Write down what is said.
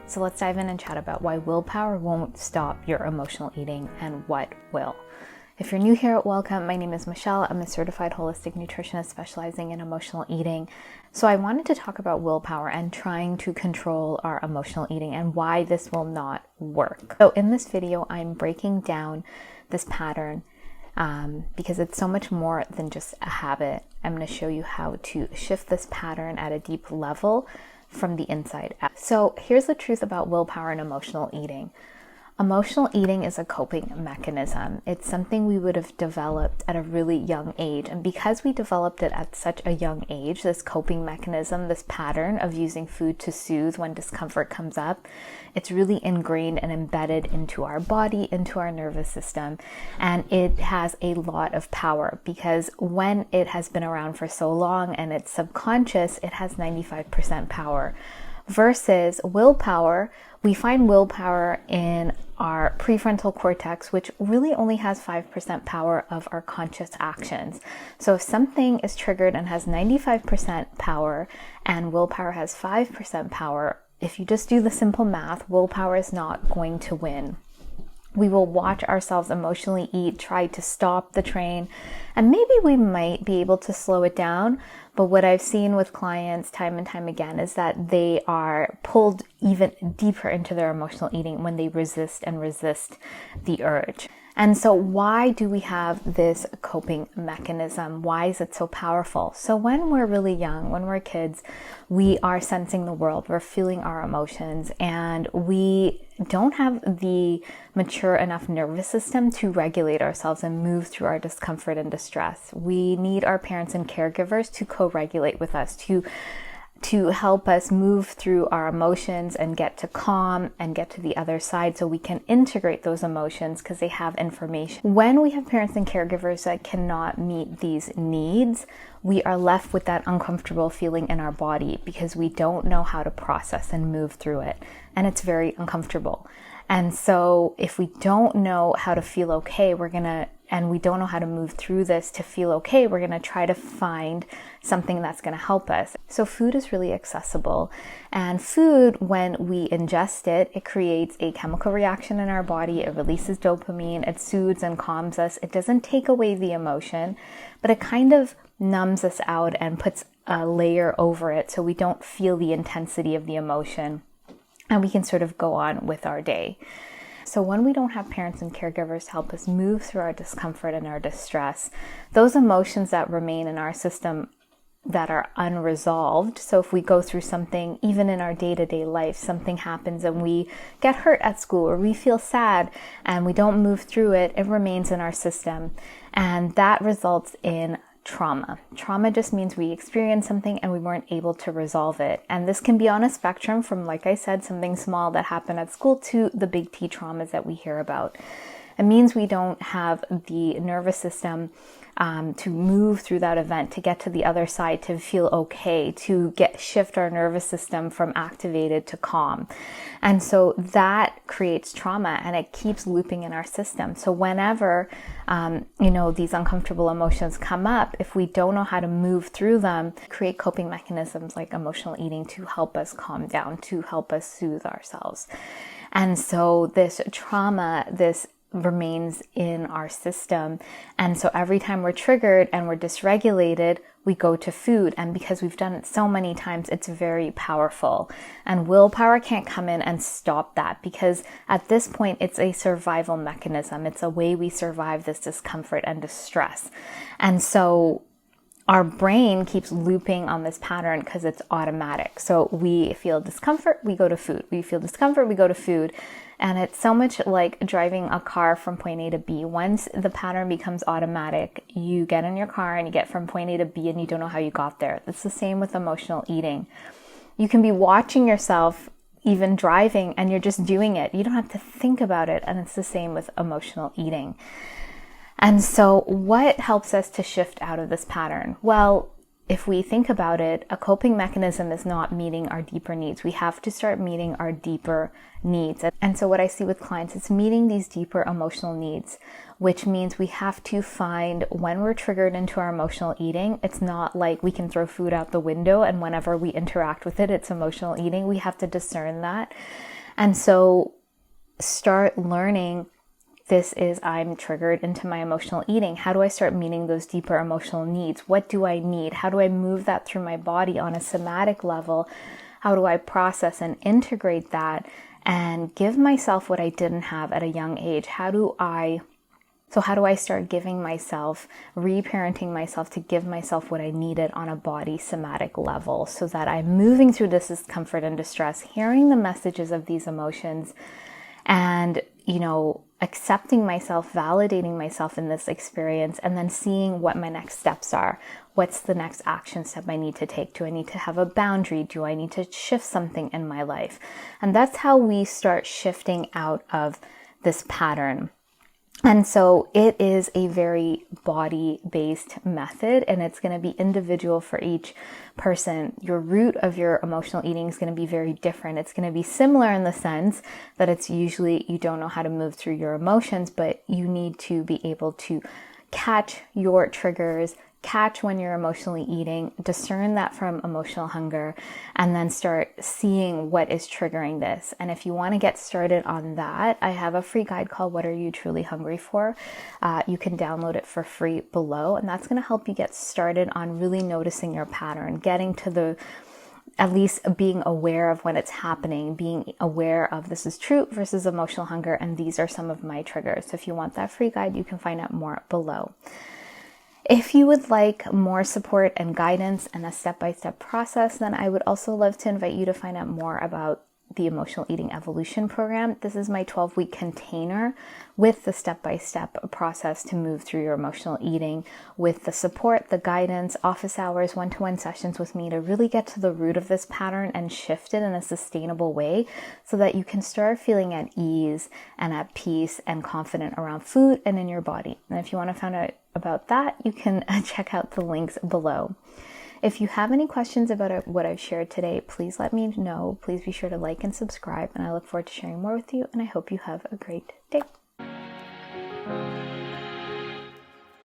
So let's dive in and chat about why willpower won't stop your emotional eating and what will. If you're new here, welcome. My name is Michelle. I'm a certified holistic nutritionist specializing in emotional eating. So I wanted to talk about willpower and trying to control our emotional eating and why this will not work. So in this video, I'm breaking down this pattern because it's so much more than just a habit. I'm going to show you how to shift this pattern at a deep level from the inside out. So here's the truth about willpower and emotional eating. Emotional eating is a coping mechanism. It's something we would have developed at a really young age. And because we developed it at such a young age, this coping mechanism, this pattern of using food to soothe when discomfort comes up, it's really ingrained and embedded into our body, into our nervous system. And it has a lot of power because when it has been around for so long and it's subconscious, it has 95% power. Versus willpower, we find willpower in our prefrontal cortex, which really only has 5% power of our conscious actions. So if something is triggered and has 95% power and willpower has 5% power, if you just do the simple math, willpower is not going to win. We will watch ourselves emotionally eat, try to stop the train, and maybe we might be able to slow it down. But what I've seen with clients time and time again is that they are pulled even deeper into their emotional eating when they resist the urge. And so why do we have this coping mechanism? Why is it so powerful? So when we're really young, when we're kids, we are sensing the world, we're feeling our emotions, and we don't have the mature enough nervous system to regulate ourselves and move through our discomfort and distress. We need our parents and caregivers to co-regulate with us, to help us move through our emotions and get to calm and get to the other side so we can integrate those emotions because they have information. When we have parents and caregivers that cannot meet these needs, we are left with that uncomfortable feeling in our body because we don't know how to process and move through it. And it's very uncomfortable. And so if we don't know how to feel okay, and we don't know how to move through this to feel okay, we're going to try to find something that's going to help us. So food is really accessible. And food, when we ingest it, it creates a chemical reaction in our body. It releases dopamine. It soothes and calms us. It doesn't take away the emotion, but it kind of numbs us out and puts a layer over it so we don't feel the intensity of the emotion. And we can sort of go on with our day. So when we don't have parents and caregivers to help us move through our discomfort and our distress, those emotions that remain in our system that are unresolved. So if we go through something, even in our day-to-day life, something happens and we get hurt at school or we feel sad and we don't move through it, it remains in our system. And that results in trauma. Trauma just means we experienced something and we weren't able to resolve it. And this can be on a spectrum from, like I said, something small that happened at school to the big T traumas that we hear about. It means we don't have the nervous system to move through that event, to get to the other side, to feel okay, to shift our nervous system from activated to calm. And so that creates trauma and it keeps looping in our system. So whenever, these uncomfortable emotions come up, if we don't know how to move through them, create coping mechanisms like emotional eating to help us calm down, to help us soothe ourselves. And so this trauma, this remains in our system. And so every time we're triggered and we're dysregulated, we go to food. And because we've done it so many times, it's very powerful. And willpower can't come in and stop that because at this point, it's a survival mechanism. It's a way we survive this discomfort and distress. And so our brain keeps looping on this pattern because it's automatic. So we feel discomfort, we go to food. We feel discomfort, we go to food. And it's so much like driving a car from point A to B. Once the pattern becomes automatic, you get in your car and you get from point A to B and you don't know how you got there. It's the same with emotional eating. You can be watching yourself even driving and you're just doing it. You don't have to think about it. And it's the same with emotional eating. And so what helps us to shift out of this pattern? Well, if we think about it, a coping mechanism is not meeting our deeper needs. We have to start meeting our deeper needs. And so what I see with clients is meeting these deeper emotional needs, which means we have to find when we're triggered into our emotional eating. It's not like we can throw food out the window and whenever we interact with it, it's emotional eating. We have to discern that. And so start learning, this is, I'm triggered into my emotional eating. How do I start meeting those deeper emotional needs? What do I need? How do I move that through my body on a somatic level? How do I process and integrate that and give myself what I didn't have at a young age? How do I start giving myself, reparenting myself to give myself what I needed on a body somatic level, so that I'm moving through this discomfort and distress, hearing the messages of these emotions, and, accepting myself, validating myself in this experience, and then seeing what my next steps are. What's the next action step I need to take? Do I need to have a boundary? Do I need to shift something in my life? And that's how we start shifting out of this pattern. And so it is a very body-based method, and it's going to be individual for each person. Your root of your emotional eating is going to be very different. It's going to be similar in the sense that it's usually you don't know how to move through your emotions, but you need to be able to catch your triggers, catch when you're emotionally eating, discern that from emotional hunger, and then start seeing what is triggering this. And if you want to get started on that, I have a free guide called What Are You Truly Hungry For? You can download it for free below, and that's going to help you get started on really noticing your pattern, getting to at least being aware of when it's happening, being aware of this is truth versus emotional hunger, and these are some of my triggers. So if you want that free guide, you can find out more below. If you would like more support and guidance and a step-by-step process, then I would also love to invite you to find out more about the Emotional Eating Evolution Program. This is my 12-week container with the step-by-step process to move through your emotional eating, with the support, the guidance, office hours, one-to-one sessions with me to really get to the root of this pattern and shift it in a sustainable way so that you can start feeling at ease and at peace and confident around food and in your body. And if you want to find out about that, you can check out the links below. If you have any questions about what I've shared today, please let me know. Please be sure to like and subscribe, and I look forward to sharing more with you, and I hope you have a great day.